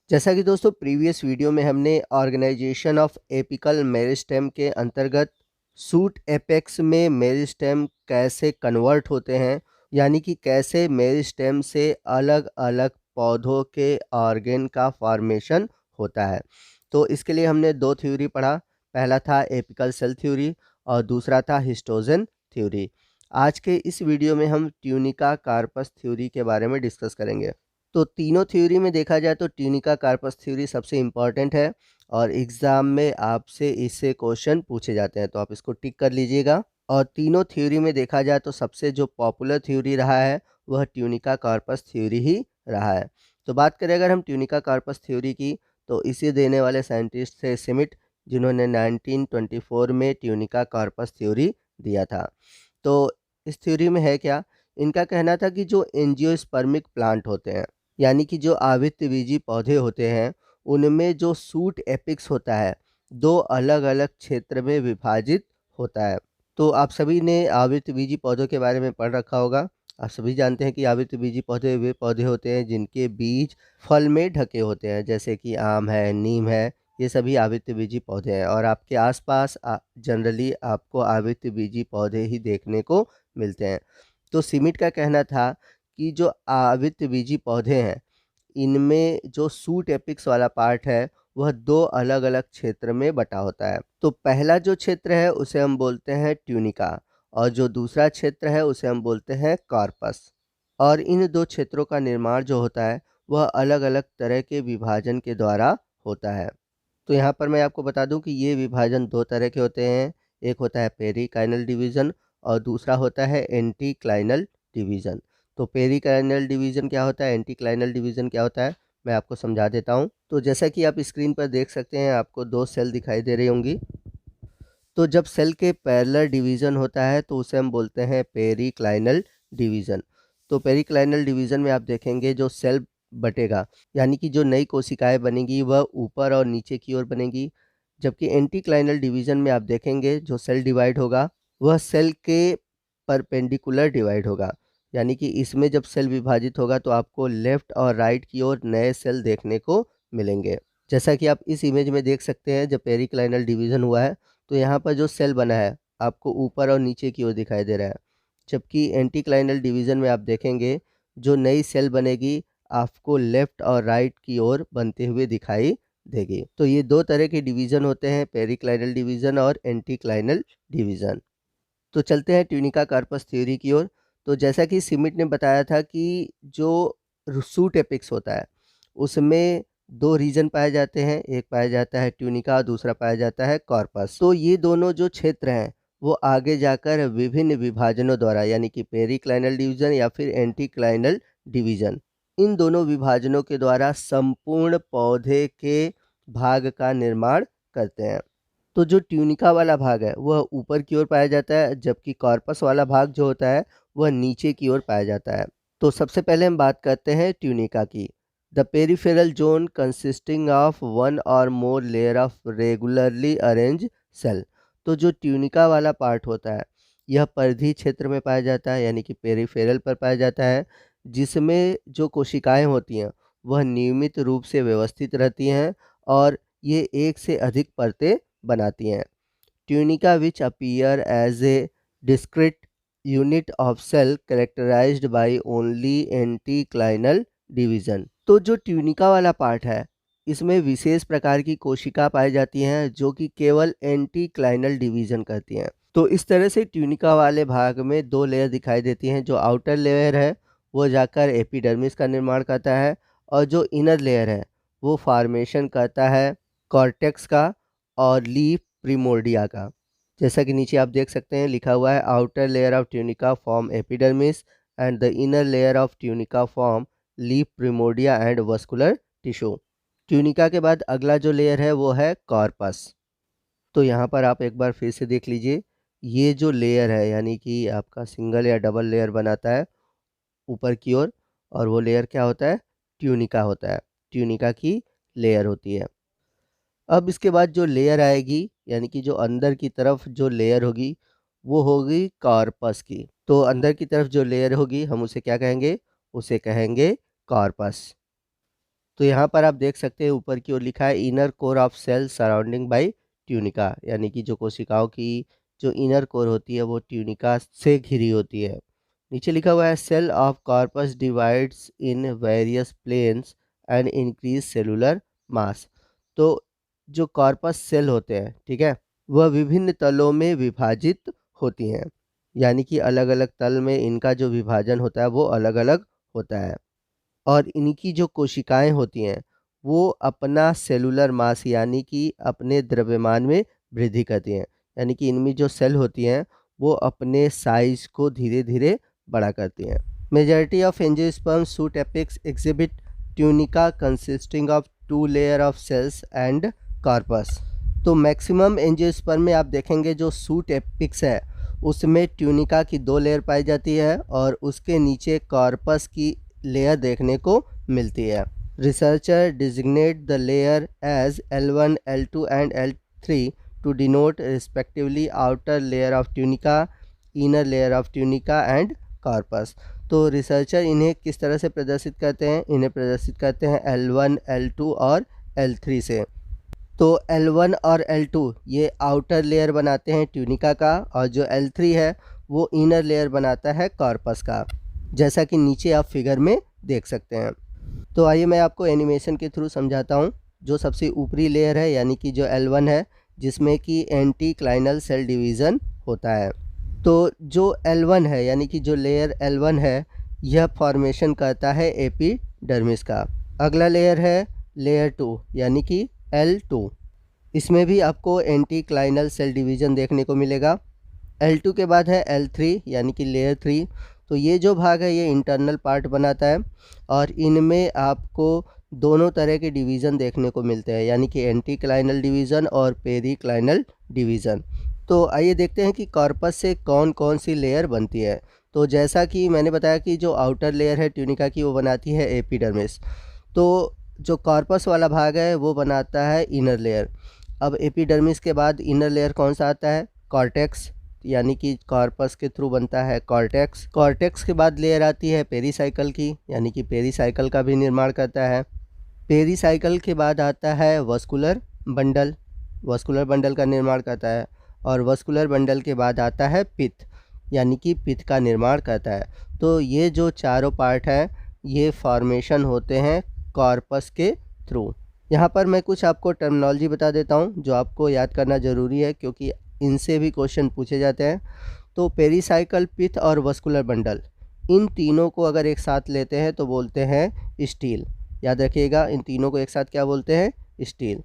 जैसा कि दोस्तों प्रीवियस वीडियो में हमने ऑर्गेनाइजेशन ऑफ एपिकल मेरिस्टेम के अंतर्गत सूट एपेक्स में मेरिस्टेम कैसे कन्वर्ट होते हैं, यानी कि कैसे मेरिस्टेम से अलग अलग पौधों के ऑर्गेन का फॉर्मेशन होता है। तो इसके लिए हमने दो थ्योरी पढ़ा। पहला था एपिकल सेल थ्योरी और दूसरा था हिस्टोजन थ्योरी। आज के इस वीडियो में हम ट्यूनिका कार्पस थ्योरी के बारे में डिस्कस करेंगे। तो तीनों थ्योरी में देखा जाए तो ट्यूनिका कार्पस थ्योरी सबसे इम्पॉर्टेंट है और एग्ज़ाम में आपसे इससे क्वेश्चन पूछे जाते हैं, तो आप इसको टिक कर लीजिएगा। और तीनों थ्योरी में देखा जाए तो सबसे जो पॉपुलर थ्योरी रहा है वह ट्यूनिका कार्पस थ्योरी ही रहा है। तो बात करें अगर हम ट्यूनिका कार्पस थ्योरी की, तो इसे देने वाले साइंटिस्ट थे स्मिथ, जिन्होंने 1924 में ट्यूनिका कार्पस थ्योरी दिया था। तो इस थ्योरी में है क्या, इनका कहना था कि जो एंजियोस्पर्मिक प्लांट होते हैं, यानी कि जो आवृत्तबीजी पौधे होते हैं, उनमें जो सूट एपिक्स होता है दो अलग अलग क्षेत्र में विभाजित होता है। तो आप सभी ने आवृत्तबीजी पौधों के बारे में पढ़ रखा होगा। आप सभी जानते हैं कि आवृत्तबीजी पौधे वे पौधे होते हैं जिनके बीज फल में ढके होते हैं, जैसे कि आम है, नीम है। ये सभी आवृत्तबीजी पौधे हैं और आपके आसपास जनरली आपको आवृत्तबीजी पौधे ही देखने को मिलते हैं। तो स्मिथ का कहना था कि जो आवृत्तबीजी पौधे हैं, इनमें जो सूट एपिक्स वाला पार्ट है वह दो अलग अलग क्षेत्र में बटा होता है। तो पहला जो क्षेत्र है उसे हम बोलते हैं ट्यूनिका और जो दूसरा क्षेत्र है उसे हम बोलते हैं कार्पस। और इन दो क्षेत्रों का निर्माण जो होता है वह अलग अलग तरह के विभाजन के द्वारा होता है। तो यहाँ पर मैं आपको बता दूं कि ये विभाजन दो तरह के होते हैं। एक होता है पेरिकाइनल डिवीज़न और दूसरा होता है एंटीक्लाइनल डिवीज़न। तो पेरिकाइनल डिवीज़न क्या होता है, एंटीक्लाइनल डिवीज़न क्या होता है, मैं आपको समझा देता हूँ। तो जैसा कि आप स्क्रीन पर देख सकते हैं, आपको दो सेल दिखाई दे रही होंगी। तो जब सेल के पैरेलल डिवीज़न होता है तो उसे हम बोलते हैं पेरिक्लाइनल डिवीज़न। तो पेरिक्लाइनल डिवीज़न में आप देखेंगे जो सेल बटेगा, यानी कि जो नई कोशिकाएं बनेंगी वह ऊपर और नीचे की ओर बनेगी। जबकि एंटीक्लाइनल डिवीज़न में आप देखेंगे जो सेल डिवाइड होगा वह सेल के परपेंडिकुलर डिवाइड होगा, यानी कि इसमें जब सेल विभाजित होगा तो आपको लेफ्ट और राइट की ओर नए सेल देखने को मिलेंगे। जैसा कि आप इस इमेज में देख सकते हैं, जब पेरिक्लाइनल डिवीज़न हुआ है तो यहाँ पर जो सेल बना है आपको ऊपर और नीचे की ओर दिखाई दे रहा है। जबकि एंटीक्लाइनल डिवीज़न में आप देखेंगे जो नई सेल बनेगी आपको लेफ्ट और राइट की ओर बनते हुए दिखाई देगी। तो ये दो तरह के डिवीज़न होते हैं, पेरिक्लाइनल डिवीज़न और एंटीक्लाइनल डिवीज़न। तो चलते हैं ट्यूनिका कार्पस थ्योरी की ओर। तो जैसा कि स्मिथ ने बताया था कि जो सूट एपिक्स होता है उसमें दो रीजन पाए जाते हैं, एक पाया जाता है ट्यूनिका और दूसरा पाया जाता है कॉर्पस। तो ये दोनों जो क्षेत्र हैं वो आगे जाकर विभिन्न विभाजनों द्वारा, यानी कि पेरिक्लाइनल डिवीजन या फिर एंटीक्लाइनल डिवीजन, इन दोनों विभाजनों के द्वारा संपूर्ण पौधे के भाग का निर्माण करते हैं। तो जो ट्यूनिका वाला भाग है वह ऊपर की ओर पाया जाता है, जबकि कॉर्पस वाला भाग जो होता है वह नीचे की ओर पाया जाता है। तो सबसे पहले हम बात करते हैं ट्यूनिका की। The peripheral zone consisting of one or more layer of regularly arrange cell. तो जो ट्यूनिका वाला पार्ट होता है यह परिधि क्षेत्र में पाया जाता है, यानी कि पेरिफेरल पर पाया जाता है, जिसमें जो कोशिकाएं होती हैं वह नियमित रूप से व्यवस्थित रहती हैं और ये एक से अधिक परतें बनाती हैं। Tunica which appear as a discrete unit of cell characterized by only anticlinal division. तो जो ट्यूनिका वाला पार्ट है इसमें विशेष प्रकार की कोशिका पाई जाती हैं जो कि केवल एंटीक्लाइनल डिवीजन करती हैं। तो इस तरह से ट्यूनिका वाले भाग में दो लेयर दिखाई देती हैं। जो आउटर लेयर है वो जाकर एपिडर्मिस का निर्माण करता है और जो इनर लेयर है वो फॉर्मेशन करता है कॉर्टेक्स का और लीफ प्रिमोर्डिया का। जैसा कि नीचे आप देख सकते हैं लिखा हुआ है, outer layer of tunica form epidermis and the inner layer of tunica form leaf primordia and vascular tissue. Tunica के बाद अगला जो लेयर है वो है कॉर्पस। तो यहाँ पर आप एक बार फिर से देख लीजिए, ये जो लेयर है यानी कि आपका सिंगल या डबल लेयर बनाता है ऊपर की ओर, और वो लेयर क्या होता है, ट्यूनिका होता है, ट्यूनिका की लेयर होती है। अब इसके बाद जो लेयर आएगी, यानी कि जो अंदर की तरफ जो लेयर होगी वो होगी कॉर्पस की। तो अंदर की तरफ जो लेयर होगी हम उसे क्या कहेंगे, उसे कहेंगे कॉर्पस। तो यहाँ पर आप देख सकते हैं ऊपर की ओर लिखा है inner core of cell surrounding by tunica, यानी कि जो कोशिकाओं की जो इनर कोर होती है वो ट्यूनिका से घिरी होती है। नीचे लिखा हुआ है cell of corpus divides in various planes and increase cellular mass. तो जो कॉर्पस सेल होते हैं, ठीक है, वह विभिन्न तलों में विभाजित होती हैं, यानी कि अलग अलग तल में इनका जो विभाजन होता है वो अलग अलग होता है। और इनकी जो कोशिकाएं होती हैं वो अपना सेलुलर मास यानी कि अपने द्रव्यमान में वृद्धि करती हैं, यानी कि इनमें जो सेल होती हैं वो अपने साइज को धीरे धीरे बड़ा करती हैं। Majority of angiosperm shoot apex exhibit tunica consisting of 2 layer of cells and corpus. तो मैक्सिमम एंजियोस्पर्म में आप देखेंगे जो शूट एपिक्स है उसमें ट्यूनिका की 2 लेयर पाई जाती है और उसके नीचे कॉर्पस की लेयर देखने को मिलती है। Researcher designate the layer as L1, L2 and L3 to denote respectively outer layer of tunica, inner layer of tunica and corpus. तो रिसर्चर इन्हें किस तरह से प्रदर्शित करते हैं? इन्हें प्रदर्शित करते हैं L1, L2 और L3 से। तो L1 और L2 ये आउटर लेयर बनाते हैं ट्यूनिका का और जो L3 है वो इनर लेयर बनाता है कॉर्पस का, जैसा कि नीचे आप फिगर में देख सकते हैं। तो आइए मैं आपको एनिमेशन के थ्रू समझाता हूँ। जो सबसे ऊपरी लेयर है यानी कि जो L1 है जिसमें कि एंटीक्लाइनल सेल डिवीज़न होता है। तो जो L1 है यानी कि जो लेयर L1 है यह फॉर्मेशन करता है एपिडर्मिस का। अगला लेयर है लेयर 2 यानी कि L2, इसमें भी आपको एंटीक्लाइनल सेल डिवीज़न देखने को मिलेगा। L2 के बाद है L3 यानी कि लेयर 3। तो ये जो भाग है ये इंटरनल पार्ट बनाता है और इनमें आपको दोनों तरह के डिवीज़न देखने को मिलते हैं, यानी कि एंटीक्लाइनल डिवीज़न और पेरिक्लाइनल डिवीज़न। तो आइए देखते हैं कि कॉर्पस से कौन कौन सी लेयर बनती है। तो जैसा कि मैंने बताया कि जो आउटर लेयर है ट्यूनिका की वो बनाती है एपिडर्मिस, तो जो कॉर्पस वाला भाग है वो बनाता है इनर लेयर। अब एपिडर्मिस के बाद इनर लेयर कौन सा आता है? कॉर्टेक्स, यानी कि कॉर्पस के थ्रू बनता है कॉर्टेक्स। कॉर्टेक्स के बाद लेयर आती है पेरीसाइकिल की, यानी कि पेरीसाइकिल का भी निर्माण करता है। पेरीसाइकिल के बाद आता है वस्कुलर बंडल, वस्कुलर बंडल का निर्माण करता है। और वस्कुलर बंडल के बाद आता है पित्त, यानी कि पित्त का निर्माण करता है। तो ये जो चारों पार्ट हैं ये फॉर्मेशन होते हैं कॉर्पस के थ्रू। यहाँ पर मैं कुछ आपको टर्मिनोलॉजी बता देता हूँ जो आपको याद करना ज़रूरी है क्योंकि इनसे भी क्वेश्चन पूछे जाते हैं। तो पेरीसाइकिल, पित्त और वस्कुलर बंडल, इन तीनों को अगर एक साथ लेते हैं तो बोलते हैं स्टील। याद रखिएगा, इन तीनों को एक साथ क्या बोलते हैं? स्टील।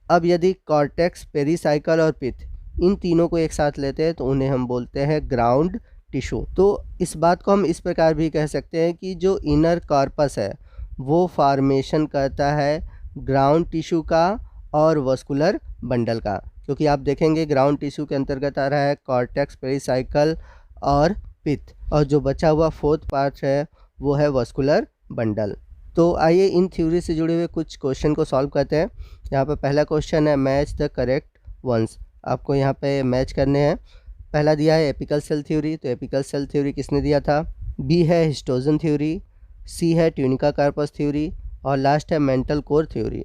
अब यदि कॉर्टेक्स, पेरीसाइकिल और पित्त इन तीनों को एक साथ लेते हैं तो उन्हें हम बोलते हैं ग्राउंड टिश्यू। तो इस बात को हम इस प्रकार भी कह सकते हैं कि जो इनर कॉर्पस है वो फॉर्मेशन करता है ग्राउंड टिश्यू का और वस्कुलर बंडल का, क्योंकि आप देखेंगे ग्राउंड टिश्यू के अंतर्गत आ रहा है कॉर्टेक्स, पेरीसाइकिल और पित्त, और जो बचा हुआ फोर्थ पार्ट है वो है वस्कुलर बंडल। तो आइए इन थ्योरी से जुड़े हुए कुछ क्वेश्चन को सॉल्व करते हैं। यहाँ पर पहला क्वेश्चन है मैच द करेक्ट वंस। आपको यहाँ पे मैच करने हैं। पहला दिया है एपिकल सेल थ्योरी, तो एपिकल सेल थ्योरी किसने दिया था? बी है हिस्टोजन थ्योरी, सी है ट्यूनिका कार्पस थ्योरी और लास्ट है मेंटल कोर थ्योरी।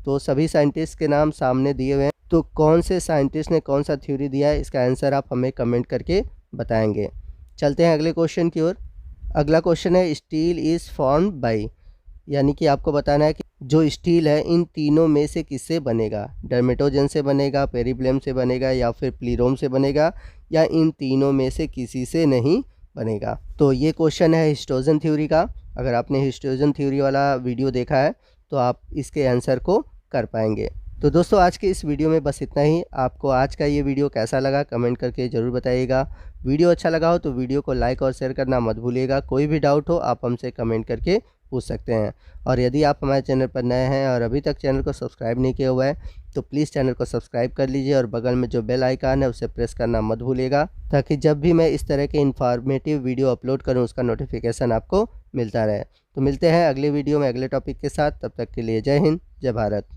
तो सभी साइंटिस्ट के नाम सामने दिए हुए हैं, तो कौन से साइंटिस्ट ने कौन सा थ्योरी दिया है इसका आंसर आप हमें कमेंट करके बताएंगे। चलते हैं अगले क्वेश्चन की ओर। अगला क्वेश्चन है स्टील इज़ फॉर्म्ड बाय, यानी कि आपको बताना है कि जो स्टील है इन तीनों में से किससे बनेगा? डर्मेटोजन से बनेगा, पेरिब्लेम से बनेगा या फिर प्लीरोम से बनेगा, या इन तीनों में से किसी से नहीं बनेगा? तो ये क्वेश्चन है हिस्टोजन थ्योरी का। अगर आपने हिस्टोजन थ्योरी वाला वीडियो देखा है तो आप इसके आंसर को कर पाएंगे। तो दोस्तों आज के इस वीडियो में बस इतना ही। आपको आज का ये वीडियो कैसा लगा कमेंट करके ज़रूर बताइएगा। वीडियो अच्छा लगा हो तो वीडियो को लाइक और शेयर करना मत भूलिएगा। कोई भी डाउट हो आप हमसे कमेंट करके पूछ सकते हैं। और यदि आप हमारे चैनल पर नए हैं और अभी तक चैनल को सब्सक्राइब नहीं किया हुआ है तो प्लीज़ चैनल को सब्सक्राइब कर लीजिए और बगल में जो बेल आइकन है उसे प्रेस करना मत भूलिएगा, ताकि जब भी मैं इस तरह के इन्फॉर्मेटिव वीडियो अपलोड करूं उसका नोटिफिकेशन आपको मिलता रहे। तो मिलते हैं अगले वीडियो में अगले टॉपिक के साथ। तब तक के लिए जय हिंद, जय भारत।